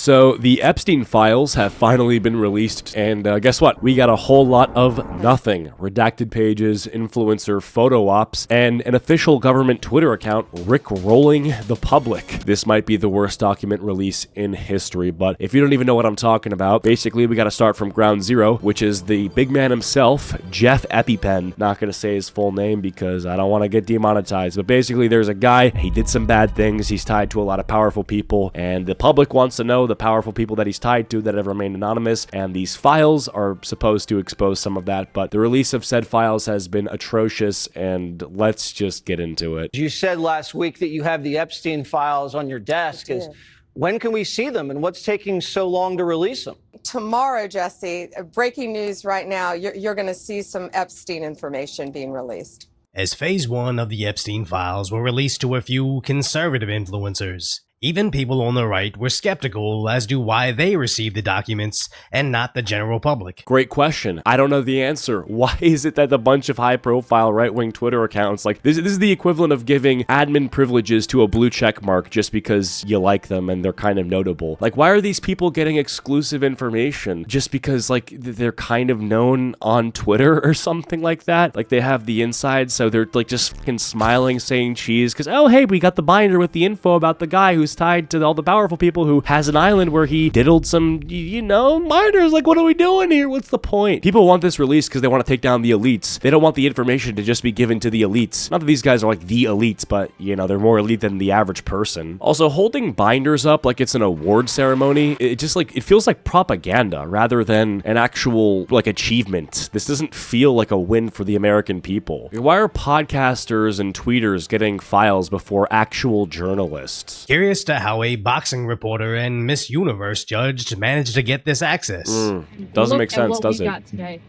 So the Epstein files have finally been released, and guess what? We got a whole lot of nothing. Redacted pages, influencer photo ops, and an official government Twitter account rickrolling the public. This might be the worst document release in history, but if you don't even know what I'm talking about, basically we got to start from ground zero, which is the big man himself, Jeff EpiPen. Not going to say his full name because I don't want to get demonetized, but basically there's a guy, he did some bad things, he's tied to a lot of powerful people, and the public wants to know the powerful people that he's tied to that have remained anonymous, and these files are supposed to expose some of that, but the release of said files has been atrocious, and let's just get into it. You said last week that you have the Epstein files on your desk. When can we see them, and what's taking so long to release them? Tomorrow, Jesse, breaking news right now, you're going to see some Epstein information being released. As phase 1 of the Epstein files were released to a few conservative influencers, even people on the right were skeptical as to why they received the documents and not the general public. Great question. I don't know the answer. Why is it that a bunch of high-profile right-wing Twitter accounts, like, this is the equivalent of giving admin privileges to a blue check mark just because you like them and they're kind of notable. Like, why are these people getting exclusive information just because, like, they're kind of known on Twitter or something like that? Like, they have the inside, so they're, like, just fucking smiling, saying cheese, because, oh, hey, we got the binder with the info about the guy who's tied to all the powerful people who has an island where he diddled some, minors. Like, what are we doing here? What's the point? People want this released because they want to take down the elites. They don't want the information to just be given to the elites. Not that these guys are like the elites, but, they're more elite than the average person. Also, holding binders up like it's an award ceremony, it just, like, it feels like propaganda rather than an actual, like, achievement. This doesn't feel like a win for the American people. Why are podcasters and tweeters getting files before actual journalists? Curious to how a boxing reporter and Miss Universe judge managed to get this access. Doesn't make sense, does it? Got today.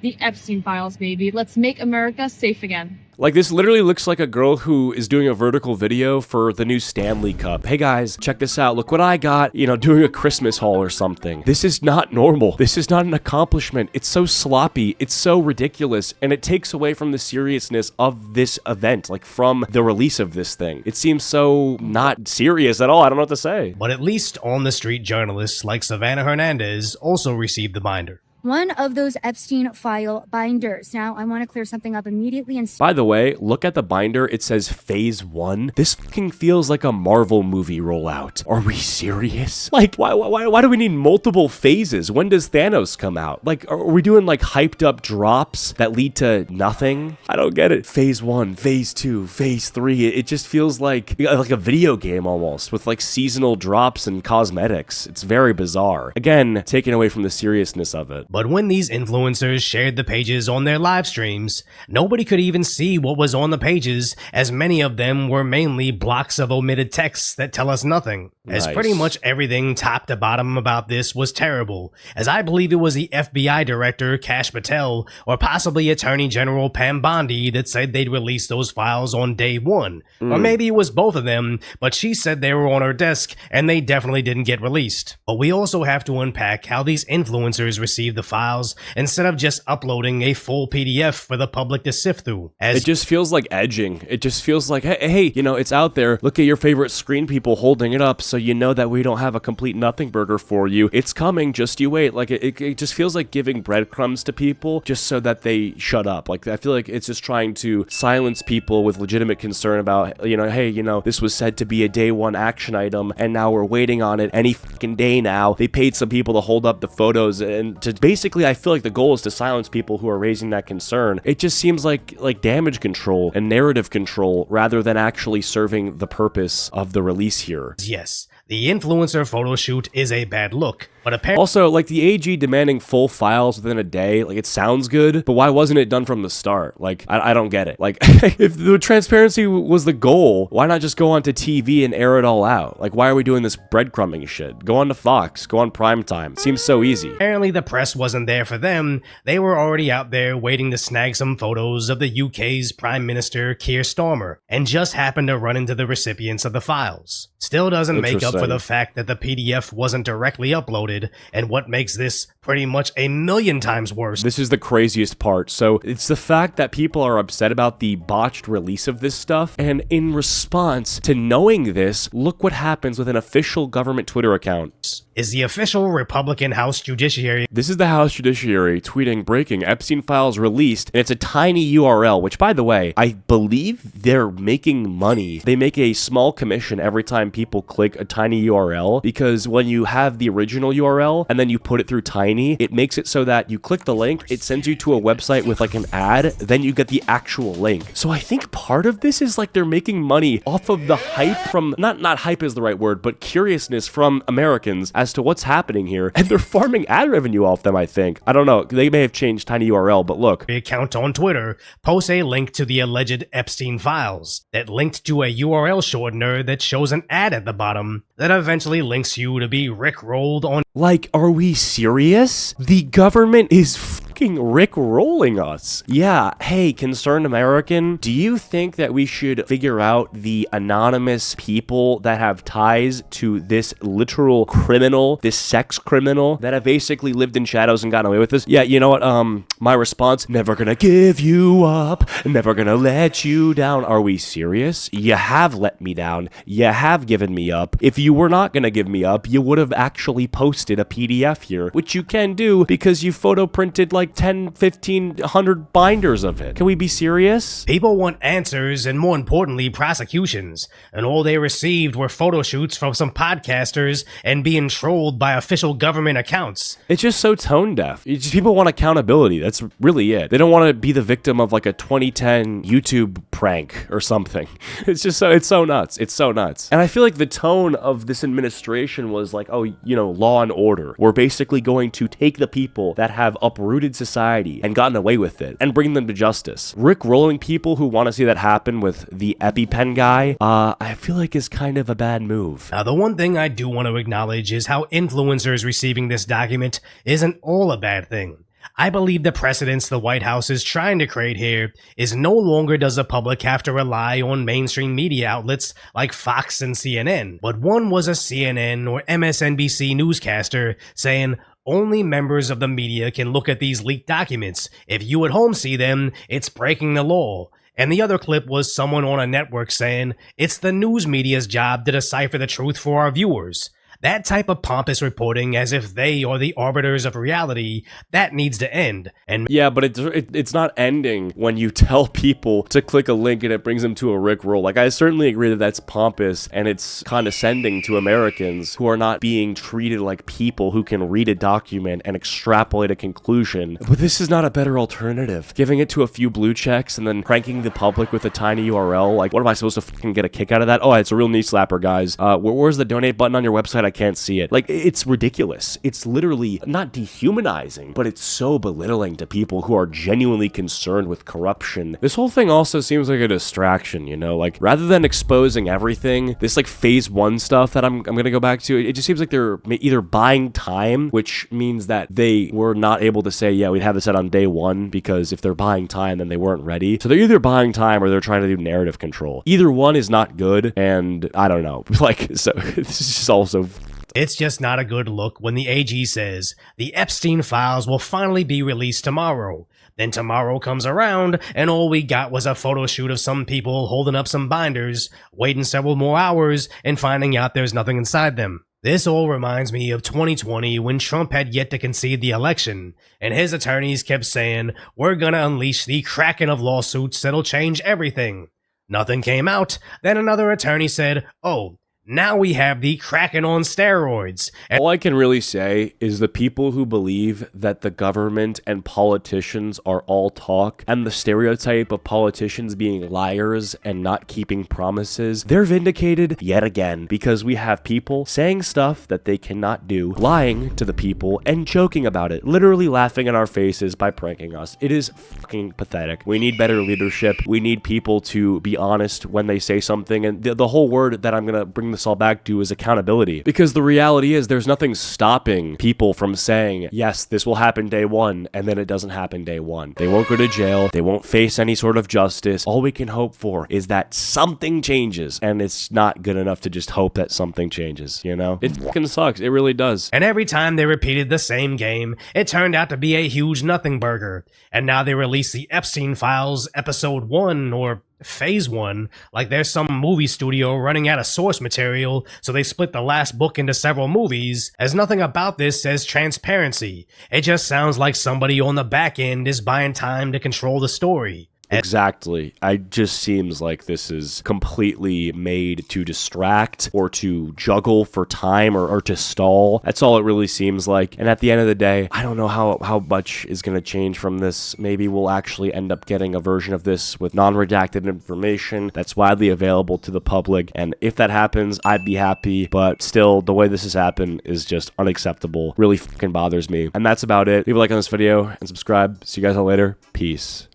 The Epstein files, baby. Let's make America safe again. Like, this literally looks like a girl who is doing a vertical video for the new Stanley Cup. Hey guys, check this out. Look what I got, doing a Christmas haul or something. This is not normal. This is not an accomplishment. It's so sloppy. It's so ridiculous. And it takes away from the seriousness of this event, like from the release of this thing. It seems so not serious at all. I don't know what to say. But at least on the street journalists like Savannah Hernandez also received the binder. One of those Epstein file binders. Now, I want to clear something up immediately and... By the way, look at the binder. It says phase 1. This fucking feels like a Marvel movie rollout. Are we serious? Like, why do we need multiple phases? When does Thanos come out? Like, are we doing, like, hyped up drops that lead to nothing? I don't get it. Phase 1, phase 2, phase 3. It just feels like a video game almost with, like, seasonal drops and cosmetics. It's very bizarre. Again, taken away from the seriousness of it. But when these influencers shared the pages on their live streams, nobody could even see what was on the pages, as many of them were mainly blocks of omitted texts that tell us nothing. As pretty much everything top to bottom about this was terrible, as I believe it was the FBI director Kash Patel or possibly Attorney General Pam Bondi that said they'd release those files on day 1. Or maybe it was both of them, but she said they were on her desk and they definitely didn't get released. But we also have to unpack how these influencers received the files instead of just uploading a full PDF for the public to sift through. It just feels like edging. It just feels like, hey, it's out there. Look at your favorite screen people holding it up so you know that we don't have a complete nothing burger for you. It's coming, just you wait. Like, it just feels like giving breadcrumbs to people just so that they shut up. Like, I feel like it's just trying to silence people with legitimate concern about, hey, this was said to be a day 1 action item and now we're waiting on it any fucking day now. They paid some people to hold up the photos and to basically, I feel like the goal is to silence people who are raising that concern. It just seems like damage control and narrative control rather than actually serving the purpose of the release here. Yes, the influencer photo shoot is a bad look, but apparently... Also, like, the AG demanding full files within a day, like, it sounds good, but why wasn't it done from the start? Like, I don't get it. Like, if the transparency was the goal, why not just go onto TV and air it all out? Like, why are we doing this breadcrumbing shit? Go on to Fox, go on primetime. Seems so easy. Apparently the press wasn't there for them. They were already out there waiting to snag some photos of the UK's Prime Minister Keir Starmer, and just happened to run into the recipients of the files. Still doesn't make up for the fact that the PDF wasn't directly uploaded, and what makes this pretty much a million times worse. This is the craziest part. So it's the fact that people are upset about the botched release of this stuff, and in response to knowing this, look what happens with an official government Twitter account. Is the official Republican House Judiciary. This is the House Judiciary tweeting breaking Epstein files released, and it's a tiny URL, which by the way, I believe they're making money. They make a small commission every time people click a tiny URL, because when you have the original URL and then you put it through Tiny, it makes it so that you click the link, it sends you to a website with like an ad, then you get the actual link. So I think part of this is like they're making money off of the hype from, not hype is the right word, but curiousness from Americans as to what's happening here, and they're farming ad revenue off them, I think. I don't know, they may have changed tiny URL, but look. Account on Twitter posts a link to the alleged Epstein files that linked to a URL shortener that shows an ad at the bottom that eventually links you to be rickrolled on. Like, are we serious? The government is fucking rickrolling us. Yeah, hey, concerned American, do you think that we should figure out the anonymous people that have ties to this literal criminal, this sex criminal that have basically lived in shadows and gotten away with this? Yeah, you know what? My response, never gonna give you up, never gonna let you down. Are we serious? You have let me down. You have given me up. If you were not gonna give me up, you would have actually posted a PDF here, which you can do because you photo printed like 10, 15, 100 binders of it. Can we be serious? People want answers and, more importantly, prosecutions, and all they received were photo shoots from some podcasters and being trolled by official government accounts. It's just so tone deaf. People want accountability. That's really it. They don't want to be the victim of like a 2010 YouTube prank or something. It's just it's so nuts. It's so nuts. And I feel like the tone of this administration was like, oh, you know, law and order. We're basically going to take the people that have uprooted society and gotten away with it and bring them to justice. Rick rolling people who want to see that happen with the EpiPen guy, I feel like is kind of a bad move. Now, the one thing I do want to acknowledge is how influencers receiving this document isn't all a bad thing. I believe the precedence the White House is trying to create here is no longer does the public have to rely on mainstream media outlets like Fox and CNN, but one was a CNN or MSNBC newscaster saying, only members of the media can look at these leaked documents. If you at home see them, it's breaking the law. And the other clip was someone on a network saying, it's the news media's job to decipher the truth for our viewers. That type of pompous reporting as if they are the arbiters of reality, that needs to end. And yeah, but it's not ending when you tell people to click a link and it brings them to a rickroll. Like, I certainly agree that that's pompous and it's condescending to Americans who are not being treated like people who can read a document and extrapolate a conclusion. But this is not a better alternative. Giving it to a few blue checks and then pranking the public with a tiny URL. Like, what am I supposed to fucking get a kick out of that? Oh, it's a real knee slapper, guys. Where's the donate button on your website? I can't see it. Like, it's ridiculous. It's literally not dehumanizing, but it's so belittling to people who are genuinely concerned with corruption. This whole thing also seems like a distraction, you know? Like, rather than exposing everything, this like phase 1 stuff that I'm gonna go back to, it just seems like they're either buying time, which means that they were not able to say, yeah, we'd have this out on day 1, because if they're buying time, then they weren't ready. So they're either buying time or they're trying to do narrative control. Either one is not good, and I don't know. Like, so this is just also... It's just not a good look when the AG says the Epstein files will finally be released tomorrow. Then tomorrow comes around and all we got was a photo shoot of some people holding up some binders, waiting several more hours and finding out there's nothing inside them. This all reminds me of 2020 when Trump had yet to concede the election, and his attorneys kept saying, we're gonna unleash the kraken of lawsuits that'll change everything. Nothing came out. Then another attorney said, oh, now we have the Kraken on steroids. All I can really say is the people who believe that the government and politicians are all talk, and the stereotype of politicians being liars and not keeping promises, they're vindicated yet again, because we have people saying stuff that they cannot do, lying to the people, and joking about it, literally laughing in our faces by pranking us. It is fucking pathetic. We need better leadership. We need people to be honest when they say something, and the whole word that I'm gonna bring this this all back to is accountability. Because the reality is there's nothing stopping people from saying, yes, this will happen day one, and then it doesn't happen day one. They won't go to jail. They won't face any sort of justice. All we can hope for is that something changes, and it's not good enough to just hope that something changes, you know? It fucking sucks. It really does. And every time they repeated the same game, it turned out to be a huge nothing burger. And now they release the Epstein Files Episode 1 or Phase 1 like there's some movie studio running out of source material, so they split the last book into several movies, as nothing about this says transparency. It just sounds like somebody on the back end is buying time to control the story. Exactly. It just seems like this is completely made to distract or to juggle for time or to stall. That's all it really seems like. And at the end of the day, I don't know how much is going to change from this. Maybe we'll actually end up getting a version of this with non-redacted information that's widely available to the public. And if that happens, I'd be happy. But still, the way this has happened is just unacceptable. Really fucking bothers me. And that's about it. Leave a like on this video and subscribe. See you guys all later. Peace.